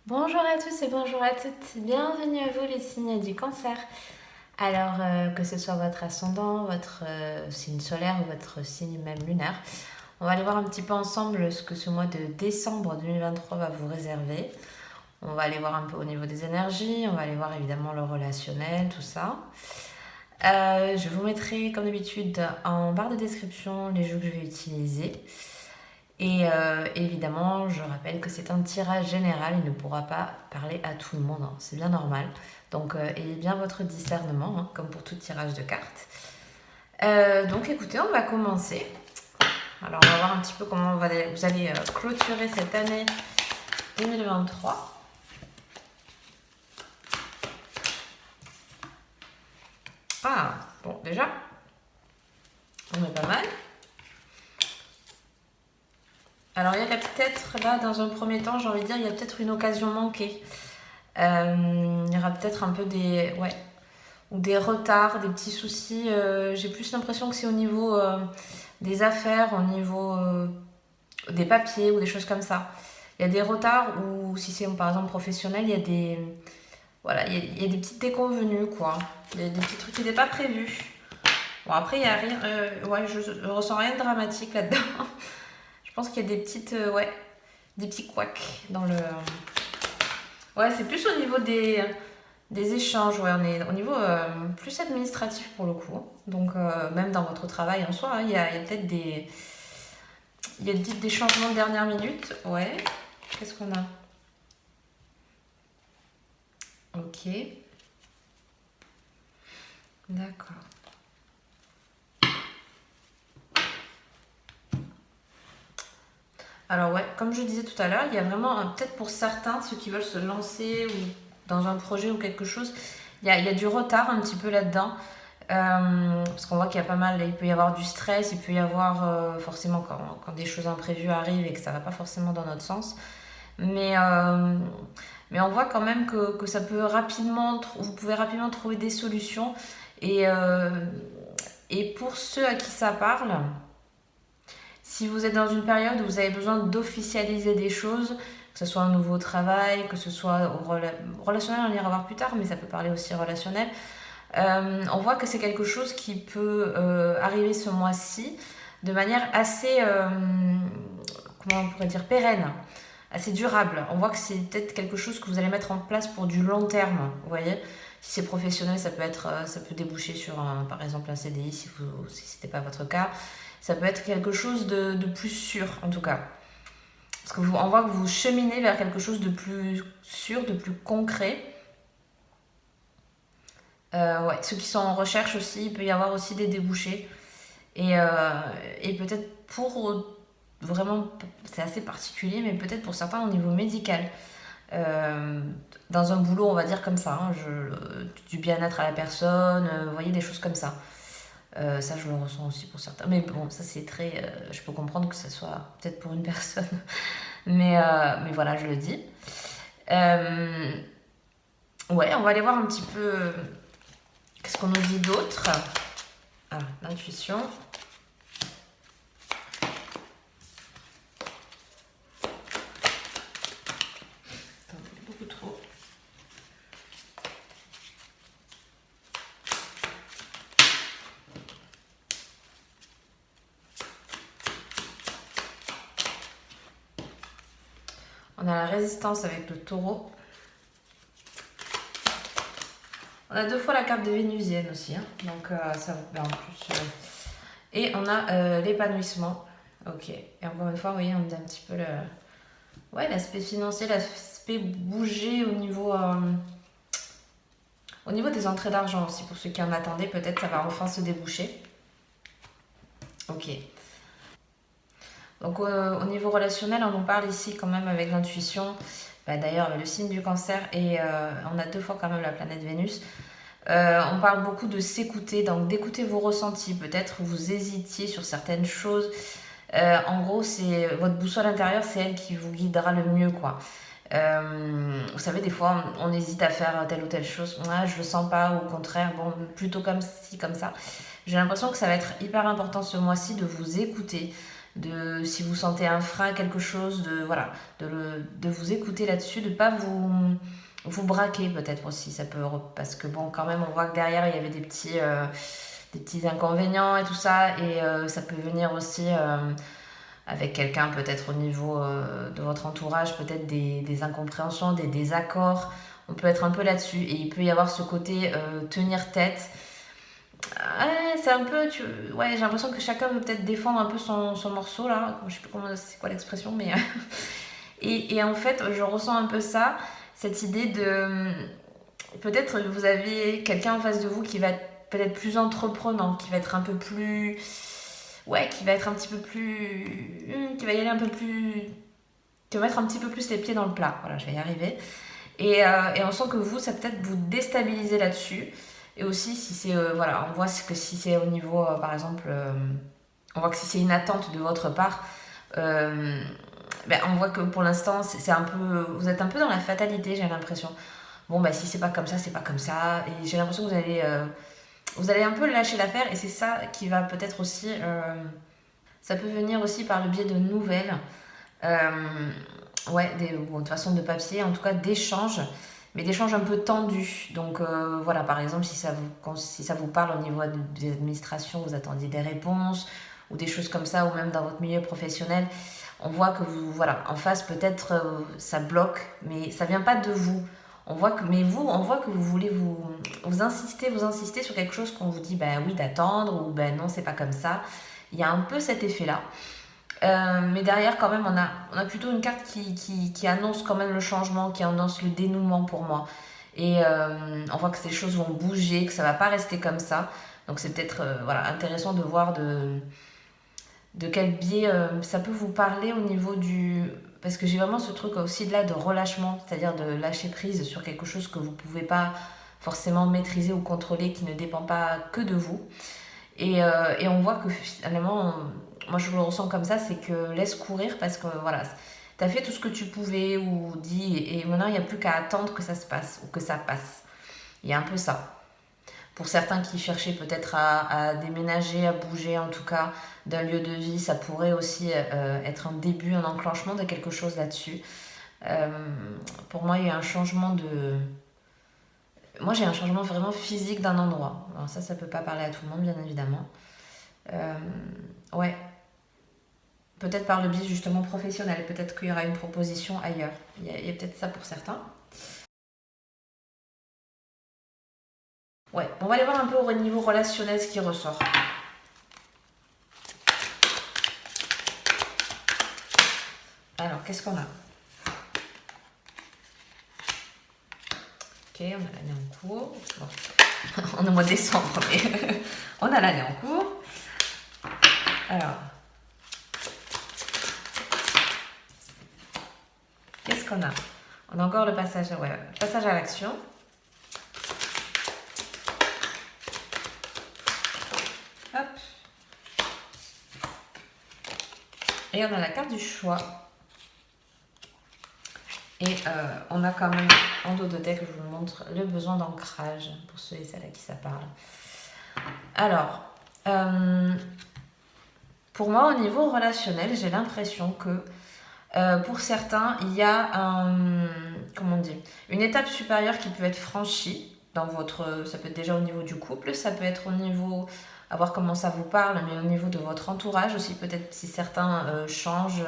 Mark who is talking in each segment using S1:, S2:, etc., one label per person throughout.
S1: Bonjour à tous et bonjour à toutes, bienvenue à vous les signes du cancer. Alors que ce soit votre ascendant, votre signe solaire ou votre signe même lunaire, on va aller voir un petit peu ensemble ce que ce mois de décembre 2023 va vous réserver. On va aller voir un peu au niveau des énergies, on va aller voir évidemment le relationnel, tout ça. Je vous mettrai comme d'habitude en barre de description les jeux que je vais utiliser. Et évidemment, je rappelle que c'est un tirage général, il ne pourra pas parler à tout le monde, hein, c'est bien normal. Donc ayez bien votre discernement, hein, comme pour tout tirage de cartes. Donc écoutez, on va commencer. Alors on va voir un petit peu comment vous allez clôturer cette année 2023. Ah, bon déjà, on est pas mal. Alors il y a peut-être là, dans un premier temps, j'ai envie de dire, il y a peut-être une occasion manquée. Il y aura peut-être un peu ou des retards, des petits soucis. J'ai plus l'impression que c'est au niveau des affaires, au niveau des papiers ou des choses comme ça. Il y a des retards ou si c'est par exemple professionnel, il y a il y a des petites déconvenues quoi. Il y a des petits trucs qui n'étaient pas prévus. Bon après il y a rien, je ressens rien de dramatique là-dedans. Je pense qu'il y a des petits couacs dans le. Ouais, c'est plus au niveau des échanges, ouais, on est au niveau plus administratif pour le coup. Donc, même dans votre travail en soi, hein, il y a peut-être des changements de dernière minute. Ouais. Qu'est-ce qu'on a? Ok. D'accord. Alors, ouais, comme je disais tout à l'heure, il y a vraiment, peut-être pour certains, ceux qui veulent se lancer ou dans un projet ou quelque chose, il y a du retard un petit peu là-dedans. Parce qu'on voit qu'il y a pas mal, il peut y avoir du stress, il peut y avoir forcément quand des choses imprévues arrivent et que ça va pas forcément dans notre sens. Mais, euh, mais on voit quand même que ça peut rapidement, vous pouvez rapidement trouver des solutions. Et, euh, et pour ceux à qui ça parle, si vous êtes dans une période où vous avez besoin d'officialiser des choses, que ce soit un nouveau travail, que ce soit relationnel, on ira voir plus tard, mais ça peut parler aussi relationnel. On voit que c'est quelque chose qui peut arriver ce mois-ci de manière assez, comment on pourrait dire, pérenne, assez durable. On voit que c'est peut-être quelque chose que vous allez mettre en place pour du long terme, vous voyez. Si c'est professionnel, ça peut déboucher sur, par exemple, un CDI si ce n'était pas votre cas. Ça peut être quelque chose de plus sûr, en tout cas. Parce qu'on voit que vous cheminez vers quelque chose de plus sûr, de plus concret. Ouais, ceux qui sont en recherche aussi, il peut y avoir aussi des débouchés. Et, euh, et peut-être pour vraiment, c'est assez particulier, mais peut-être pour certains au niveau médical. Euh, dans un boulot, on va dire comme ça, hein, du bien-être à la personne, vous voyez, des choses comme ça. Ça, je le ressens aussi pour certains. Mais bon, ça, c'est très. Je peux comprendre que ça soit peut-être pour une personne. Mais voilà, je le dis. Euh, ouais, on va aller voir un petit peu. Qu'est-ce qu'on nous dit d'autre? Ah, l'intuition. Attendez, beaucoup trop. On a la résistance avec le taureau. On a deux fois la carte de Vénusienne aussi, hein. Donc ça vous permet en plus. Et on a l'épanouissement. Ok. Et encore une fois, vous voyez, on dit un petit peu l'aspect financier, l'aspect bouger au niveau des entrées d'argent aussi. Pour ceux qui en attendaient, peut-être ça va enfin se déboucher. Ok. Donc au niveau relationnel, on nous parle ici quand même avec l'intuition. Bah, d'ailleurs, le signe du cancer et on a deux fois quand même la planète Vénus. On parle beaucoup de s'écouter, donc d'écouter vos ressentis. Peut-être vous hésitiez sur certaines choses. En gros, c'est votre boussole intérieure, c'est elle qui vous guidera le mieux, quoi. Vous savez, des fois, on hésite à faire telle ou telle chose. Ah, je le sens pas, ou au contraire, bon, plutôt comme ci, comme ça. J'ai l'impression que ça va être hyper important ce mois-ci de vous écouter, de si vous sentez un frein, quelque chose, voilà, de vous écouter là-dessus, de pas vous braquer peut-être aussi, ça peut, parce que bon, quand même, on voit que derrière, il y avait des petits inconvénients et tout ça, et ça peut venir aussi avec quelqu'un peut-être au niveau de votre entourage, peut-être des incompréhensions, des désaccords. On peut être un peu là-dessus et il peut y avoir ce côté tenir tête. C'est un peu, ouais, j'ai l'impression que chacun veut peut-être défendre un peu son morceau là. Je sais plus comment, c'est quoi l'expression, mais et en fait, je ressens un peu ça, cette idée de peut-être vous avez quelqu'un en face de vous qui va être peut-être plus entreprenant, qui va être un peu plus, ouais, qui va être un petit peu plus, qui va y aller un peu plus, qui va mettre un petit peu plus les pieds dans le plat. Voilà, je vais y arriver. Et on sent que vous, ça peut-être vous déstabiliser là-dessus. Et aussi, si c'est, voilà, on voit que si c'est au niveau, par exemple, on voit que si c'est une attente de votre part, ben, on voit que pour l'instant, c'est un peu, vous êtes un peu dans la fatalité, j'ai l'impression. Bon, bah, si c'est pas comme ça, c'est pas comme ça. Et j'ai l'impression que vous allez un peu lâcher l'affaire. Et c'est ça qui va peut-être aussi, ça peut venir aussi par le biais de nouvelles. Euh, ouais, bon, de façon de papier, en tout cas d'échanges, mais d'échanges un peu tendus. Donc voilà, par exemple, si ça vous parle au niveau des administrations, vous attendiez des réponses ou des choses comme ça, ou même dans votre milieu professionnel, on voit que vous, voilà, en face peut-être ça bloque, mais ça vient pas de vous. On voit que vous voulez vous insister sur quelque chose qu'on vous dit, ben oui, d'attendre, ou ben non, c'est pas comme ça. Il y a un peu cet effet-là. Mais derrière, quand même, on a plutôt une carte qui annonce quand même le changement, qui annonce le dénouement pour moi. Et on voit que ces choses vont bouger, que ça va pas rester comme ça. Donc c'est peut-être voilà, intéressant de voir de quel biais ça peut vous parler au niveau du... Parce que j'ai vraiment ce truc aussi de là de relâchement, c'est-à-dire de lâcher prise sur quelque chose que vous pouvez pas forcément maîtriser ou contrôler, qui ne dépend pas que de vous. Et on voit que finalement, moi je le ressens comme ça, c'est que laisse courir parce que voilà, t'as fait tout ce que tu pouvais ou dit et maintenant il n'y a plus qu'à attendre que ça se passe ou que ça passe. Il y a un peu ça. Pour certains qui cherchaient peut-être à déménager, à bouger en tout cas d'un lieu de vie, ça pourrait aussi être un début, un enclenchement de quelque chose là-dessus. Euh, pour moi, il y a un changement de... Moi, j'ai un changement vraiment physique d'un endroit. Alors ça peut pas parler à tout le monde, bien évidemment. Euh, ouais, peut-être par le biais justement professionnel, peut-être qu'il y aura une proposition ailleurs. Il y a peut-être ça pour certains. Ouais, on va aller voir un peu au niveau relationnel ce qui ressort. Alors, qu'est-ce qu'on a? Ok, on a l'année en cours. Bon. On est au mois de décembre, mais on a l'année en cours. Alors, qu'est-ce qu'on a? On a encore le passage, ouais, le passage à l'action. Hop. Et on a la carte du choix. Et on a quand même en dos de deck, je vous montre, le besoin d'ancrage pour ceux et celles à qui ça parle. Alors, pour moi, au niveau relationnel, j'ai l'impression que pour certains, il y a comment dire, une étape supérieure qui peut être franchie dans votre... Ça peut être déjà au niveau du couple, ça peut être au niveau... à voir comment ça vous parle, mais au niveau de votre entourage aussi, peut-être si certains changent...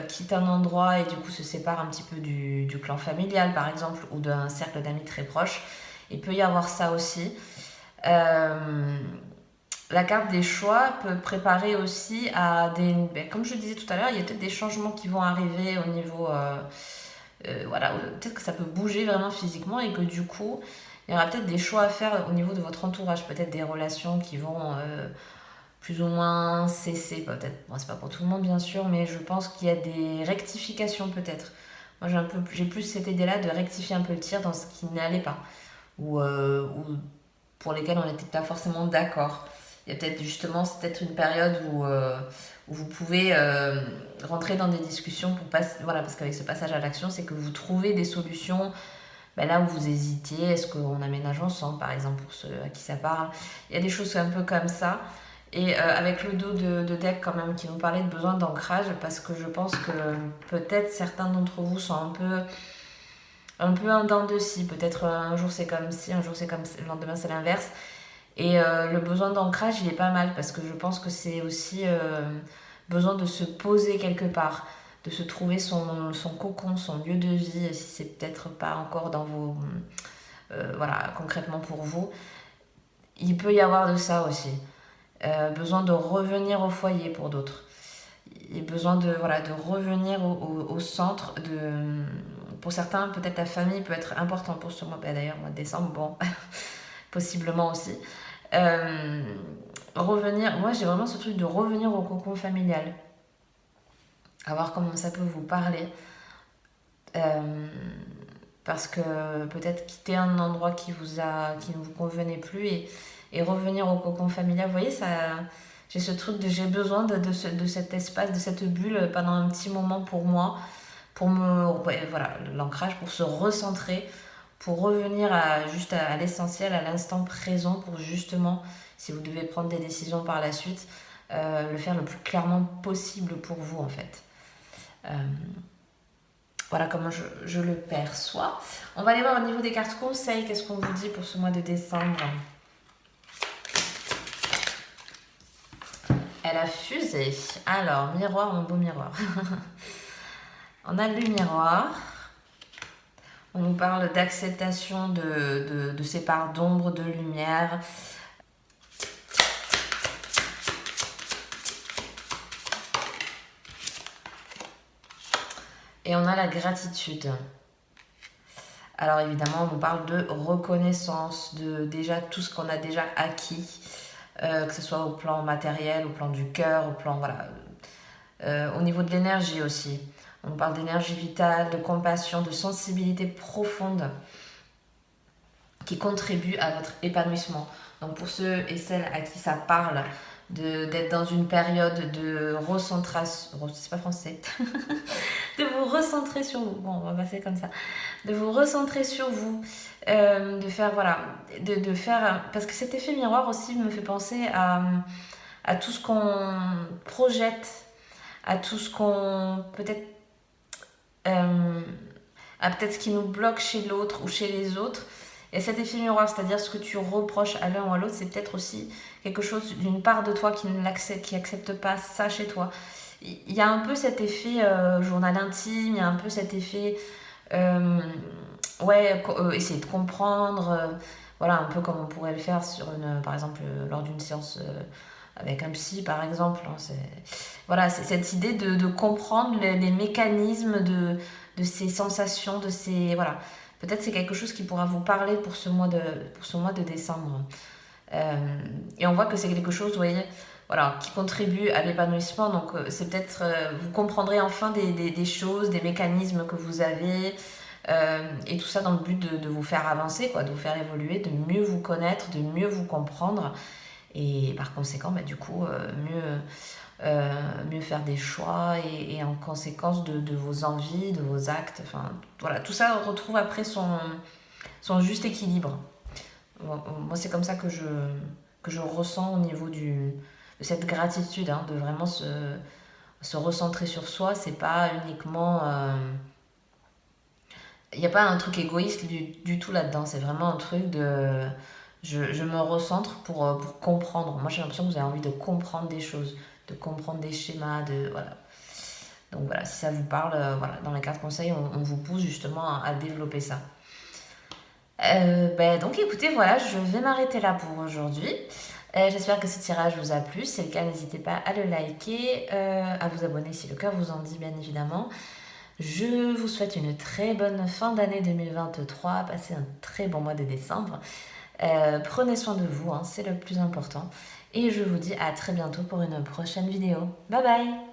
S1: quittent un endroit et du coup se séparent un petit peu du clan familial par exemple ou d'un cercle d'amis très proche. Il peut y avoir ça aussi. La carte des choix peut préparer aussi à des... Comme je disais tout à l'heure, il y a peut-être des changements qui vont arriver au niveau... voilà, peut-être que ça peut bouger vraiment physiquement et que du coup, il y aura peut-être des choix à faire au niveau de votre entourage. Peut-être des relations qui vont plus ou moins cesser, peut-être. Bon, c'est pas pour tout le monde bien sûr, mais je pense qu'il y a des rectifications peut-être. Moi, j'ai plus cette idée-là de rectifier un peu le tir dans ce qui n'allait pas. Ou pour lesquels on n'était pas forcément d'accord. Il y a peut-être justement, c'est peut-être une période où vous pouvez rentrer dans des discussions pour passer, voilà, parce qu'avec ce passage à l'action, c'est que vous trouvez des solutions ben là où vous hésitiez. Est-ce qu'on aménage ensemble, par exemple, pour ceux à qui ça parle? Il y a des choses un peu comme ça. Et avec le dos de deck quand même qui nous parlait de besoin d'ancrage, parce que je pense que peut-être certains d'entre vous sont un peu en dents de scie. Peut-être un jour c'est comme ci, un jour c'est comme ci, le lendemain c'est l'inverse. Et le besoin d'ancrage, il est pas mal parce que je pense que c'est aussi besoin de se poser quelque part, de se trouver son cocon, son lieu de vie, si c'est peut-être pas encore dans vos... voilà, concrètement pour vous. Il peut y avoir de ça aussi. Besoin de revenir au foyer pour d'autres. Et besoin de, voilà, de revenir au centre. Pour certains, peut-être la famille peut être importante pour ce mois. D'ailleurs, mois de décembre, bon, possiblement aussi. Revenir, moi j'ai vraiment ce truc de revenir au cocon familial. À voir comment ça peut vous parler. Parce que peut-être quitter un endroit qui ne vous convenait plus et revenir au cocon familial. Vous voyez, ça, j'ai ce truc de j'ai besoin de cet espace, de cette bulle pendant un petit moment pour moi, pour voilà, l'ancrage, pour se recentrer, pour revenir juste à l'essentiel, à l'instant présent, pour justement, si vous devez prendre des décisions par la suite, le faire le plus clairement possible pour vous en fait. Voilà comment je le perçois. On va aller voir au niveau des cartes conseils. Qu'est-ce qu'on vous dit pour ce mois de décembre? Elle a fusé. Alors, miroir, mon beau miroir. On a le miroir. On nous parle d'acceptation de ces parts d'ombre, de lumière. Et on a la gratitude. Alors évidemment, on nous parle de reconnaissance, de déjà tout ce qu'on a déjà acquis, que ce soit au plan matériel, au plan du cœur, au plan, voilà, au niveau de l'énergie aussi. On nous parle d'énergie vitale, de compassion, de sensibilité profonde qui contribue à votre épanouissement. Donc pour ceux et celles à qui ça parle, d'être dans une période de recentration, c'est pas français, de vous recentrer sur vous, bon on va passer comme ça, de vous recentrer sur vous, de faire, voilà, de faire, parce que cet effet miroir aussi me fait penser à tout ce qu'on projette, à tout ce qu'on, peut-être, à peut-être ce qui nous bloque chez l'autre ou chez les autres. Et cet effet miroir, c'est-à-dire ce que tu reproches à l'un ou à l'autre, c'est peut-être aussi quelque chose d'une part de toi qui accepte pas ça chez toi. Il y a un peu cet effet journal intime, il y a un peu cet effet essayer de comprendre, voilà, un peu comme on pourrait le faire par exemple lors d'une séance avec un psy par exemple. Voilà, c'est cette idée de comprendre les mécanismes de ces sensations, de ces, voilà. Peut-être c'est quelque chose qui pourra vous parler pour ce mois de décembre. Et on voit que c'est quelque chose, vous voyez, voilà, qui contribue à l'épanouissement. Donc c'est peut-être, vous comprendrez enfin des choses, des mécanismes que vous avez, et tout ça dans le but de vous faire avancer, quoi, de vous faire évoluer, de mieux vous connaître, de mieux vous comprendre. Et par conséquent, du coup, mieux faire des choix et en conséquence de vos envies, de vos actes. Enfin, voilà, tout ça retrouve après son juste équilibre. Moi, c'est comme ça que je ressens au niveau de cette gratitude, hein, de vraiment se recentrer sur soi. C'est pas uniquement... il n'y a pas un truc égoïste du tout là-dedans. C'est vraiment un truc de... Je me recentre pour comprendre. Moi, j'ai l'impression que vous avez envie de comprendre des choses, de comprendre des schémas, voilà. Donc voilà, si ça vous parle, voilà, dans les cartes conseils, on vous pousse justement à développer ça. Donc écoutez, voilà, je vais m'arrêter là pour aujourd'hui. J'espère que ce tirage vous a plu. Si c'est le cas, n'hésitez pas à le liker, à vous abonner si le cœur vous en dit, bien évidemment. Je vous souhaite une très bonne fin d'année 2023. Passez un très bon mois de décembre. Prenez soin de vous, hein, c'est le plus important. Et je vous dis à très bientôt pour une prochaine vidéo. Bye bye!